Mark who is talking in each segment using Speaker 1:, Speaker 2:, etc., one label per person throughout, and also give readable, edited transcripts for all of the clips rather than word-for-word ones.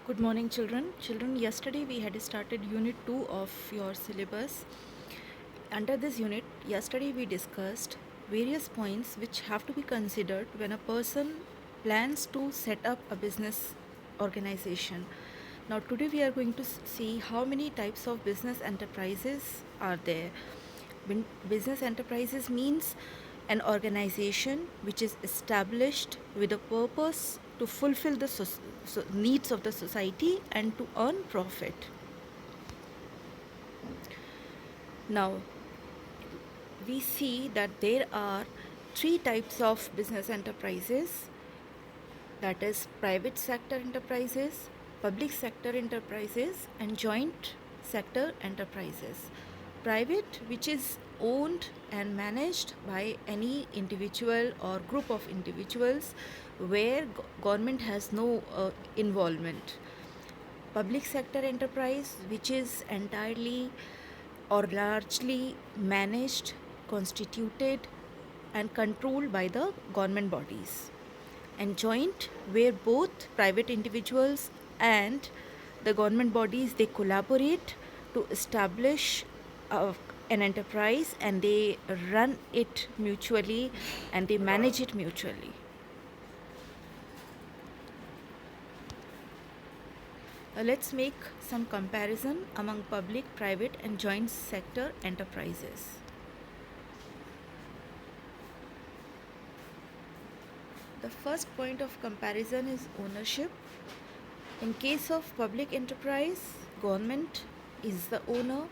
Speaker 1: Good morning, children. Children, yesterday we had started Unit 2 of your syllabus. Under this unit, yesterday we discussed various points which have to be considered when a person plans to set up a business organization. Now, today we are going to see how many types of business enterprises are there. Business enterprises means an organization which is established with a purpose to fulfill the needs of the society and to earn profit. Now, we see that there are three types of business enterprises, that is private sector enterprises, public sector enterprises, and joint sector enterprises. Private, which is owned and managed by any individual or group of individuals where government has no involvement. Public sector enterprise, which is entirely or largely managed, constituted, and controlled by the government bodies. And joint, where both private individuals and the government bodies they collaborate to establish an enterprise, and they run it mutually and they manage it mutually. Let's make some comparison among public, private, and joint sector enterprises. The first point of comparison is ownership. In case of public enterprise, government is the owner.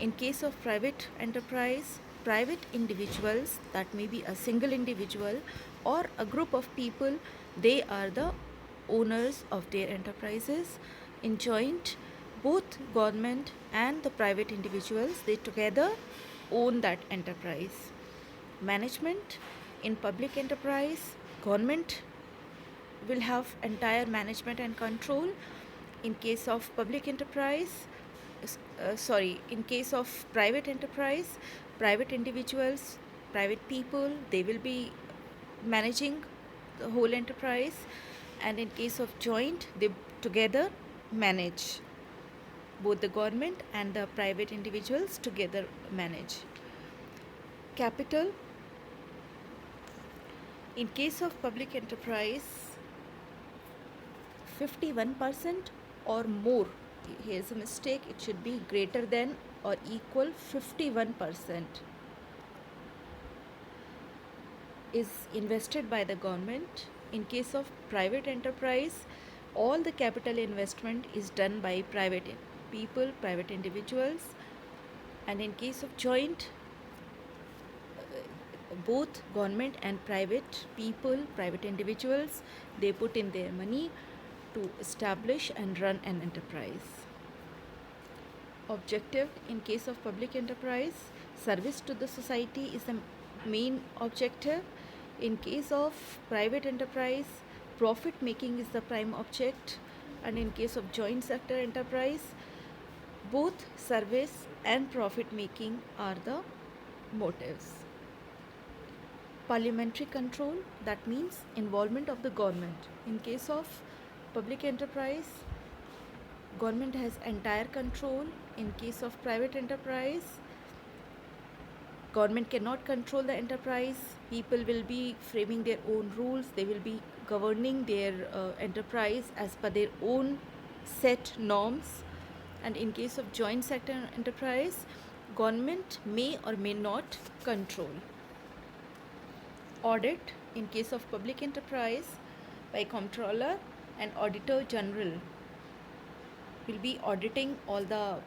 Speaker 1: In case of private enterprise, private individuals, that may be a single individual or a group of people, they are the owners of their enterprises. In joint, both government and the private individuals, they together own that enterprise. Management, in public enterprise, government will have entire management and control. In case of public enterprise, in case of private enterprise, private individuals, private people, they will be managing the whole enterprise. And in case of joint, they together manage. Both the government and the private individuals together manage. Capital, in case of public enterprise, 51% or more, here's a mistake, it should be greater than or equal 51%, is invested by the government. In case of private enterprise, all the capital investment is done by private people, private individuals. And in case of joint, both government and private people, private individuals, they put in their money to establish and run an enterprise. Objective, in case of public enterprise, service to the society is the main objective. In case of private enterprise, profit making is the prime object. And in case of joint sector enterprise, both service and profit making are the motives. Parliamentary control, that means involvement of the government. In case of public enterprise, government has entire control. In case of private enterprise, government cannot control the enterprise. People will be framing their own rules, they will be governing their enterprise as per their own set norms. And in case of joint sector enterprise, government may or may not control. Audit, in case of public enterprise, by comptroller and auditor general will be auditing all the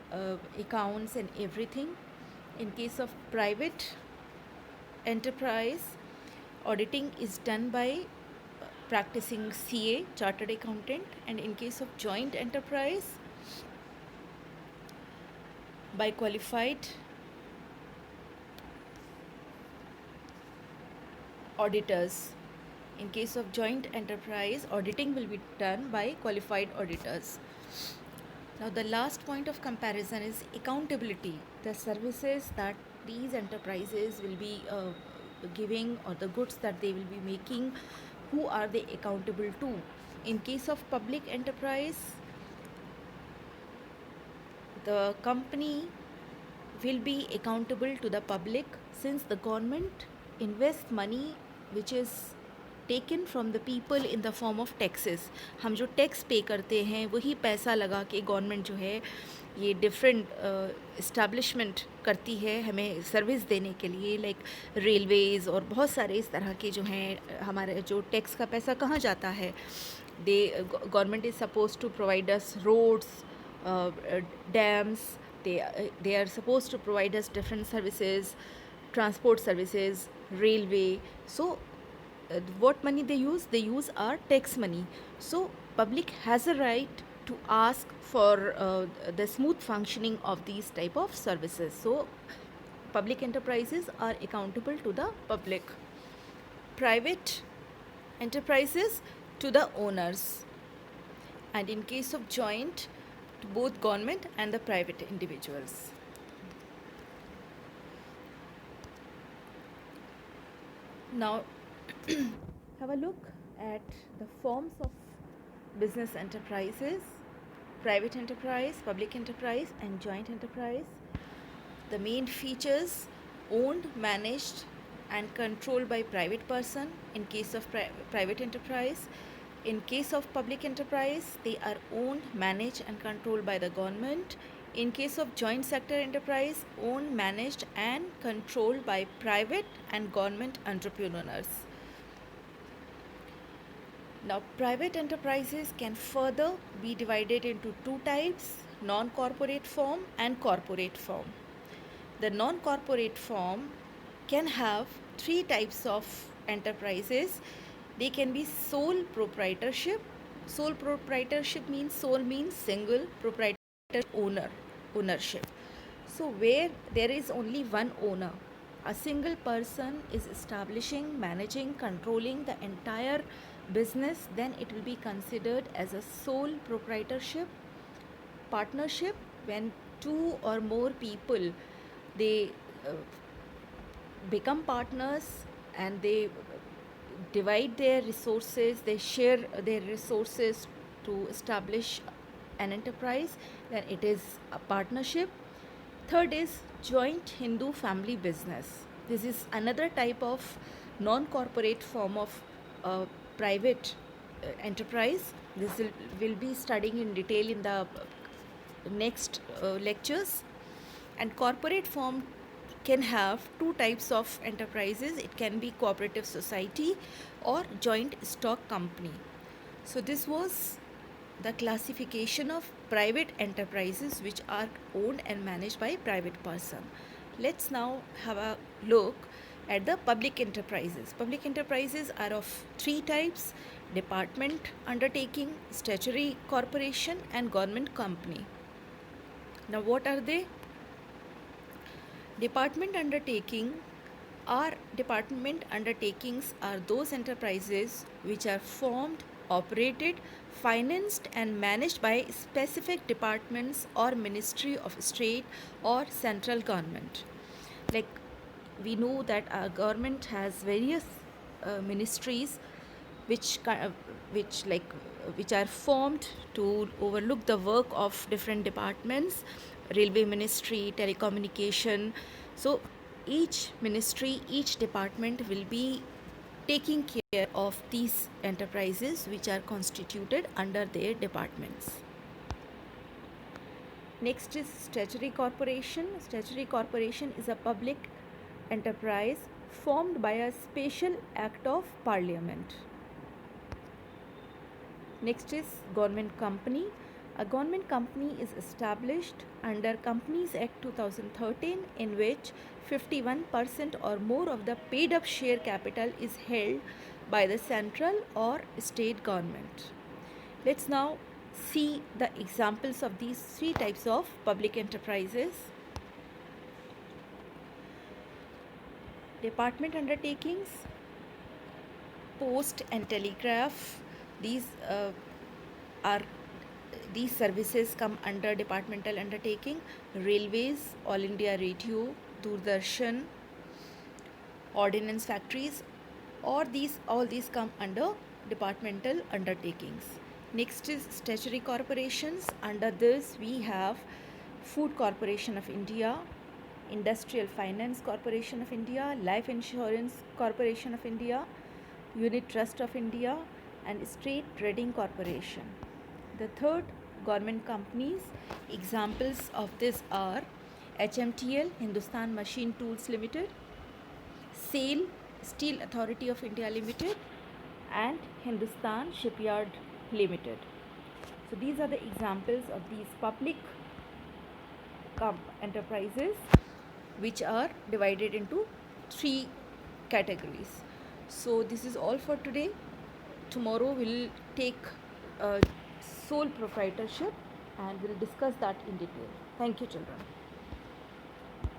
Speaker 1: accounts and everything. In case of private enterprise, auditing is done by practicing CA, chartered accountant. And in case of joint enterprise, by qualified auditors. In case of joint enterprise, auditing will be done by qualified auditors. Now, the last point of comparison is accountability. The services that these enterprises will be giving, or the goods that they will be making, who are they accountable to? In case of public enterprise, the company will be accountable to the public, since the government invests money which is taken from the people in the form of taxes. हम जो tax पे करते हैं वही पैसा लगा के government जो है ये डिफरेंट इस्टेब्लिशमेंट करती है हमें सर्विस देने के लिए, लाइक रेलवेज़ और बहुत सारे इस तरह के जो हैं हमारे जो टैक्स का पैसा कहाँ जाता है. They government is suppose to provide us roads, dams. They are supposed to provide us different services, transport services, railway. So what money they use our tax money. So public has a right to ask for the smooth functioning of these type of services. So public enterprises are accountable to the public. Private enterprises to the owners, and in case of joint, to both government and the private individuals. Now have a look at the forms of business enterprises: private enterprise, public enterprise, and joint enterprise. The main features: owned, managed, and controlled by private person in case of private enterprise. In case of public enterprise, they are owned, managed, and controlled by the government. In case of joint sector enterprise, owned, managed, and controlled by private and government entrepreneurs. Now, private enterprises can further be divided into two types: non-corporate form and corporate form. The non-corporate form can have three types of enterprises. They can be sole proprietorship. Sole proprietorship means sole means single, proprietor ownership. So where there is only one owner, a single person is establishing, managing, controlling the entire business, then it will be considered as a sole proprietorship. Partnership, when two or more people they become partners and they divide their resources, they share their resources to establish an enterprise, then it is a partnership. Third is joint Hindu family business. This is another type of non-corporate form of private enterprise. This will be studying in detail in the next lectures. And corporate form can have two types of enterprises. It can be cooperative society or joint stock company. So this was the classification of private enterprises which are owned and managed by private person. Let's now have a look at the public enterprises. Public enterprises are of three types: department undertaking, statutory corporation, and government company. Now what are they? Department undertakings are those enterprises which are formed, operated, financed, and managed by specific departments or ministry of state or central government. Like we know that our government has various ministries which are formed to overlook the work of different departments: railway ministry, telecommunication. So each ministry, each department will be taking care of these enterprises which are constituted under their departments. Next is statutory corporation. Statutory corporation is a public enterprise formed by a special act of parliament. Next is government company. A government company is established under Companies Act 2013, in which 51% or more of the paid up share capital is held by the central or state government. Let's now see the examples of these three types of public enterprises. Department undertakings: post and telegraph. These services come under departmental undertaking. Railways, All India Radio, Doordarshan, ordnance factories, all these come under departmental undertakings. Next is statutory corporations. Under this we have Food Corporation of India, Industrial Finance Corporation of India, Life Insurance Corporation of India, Unit Trust of India, and State Trading Corporation. The third, government companies. Examples of this are HMTL, Hindustan Machine Tools Limited, SAIL, Steel Authority of India Limited, and Hindustan Shipyard Limited. So these are the examples of these public enterprises which are divided into three categories. So this is all for today. Tomorrow we'll take sole proprietorship and we'll discuss that in detail. Thank you, children.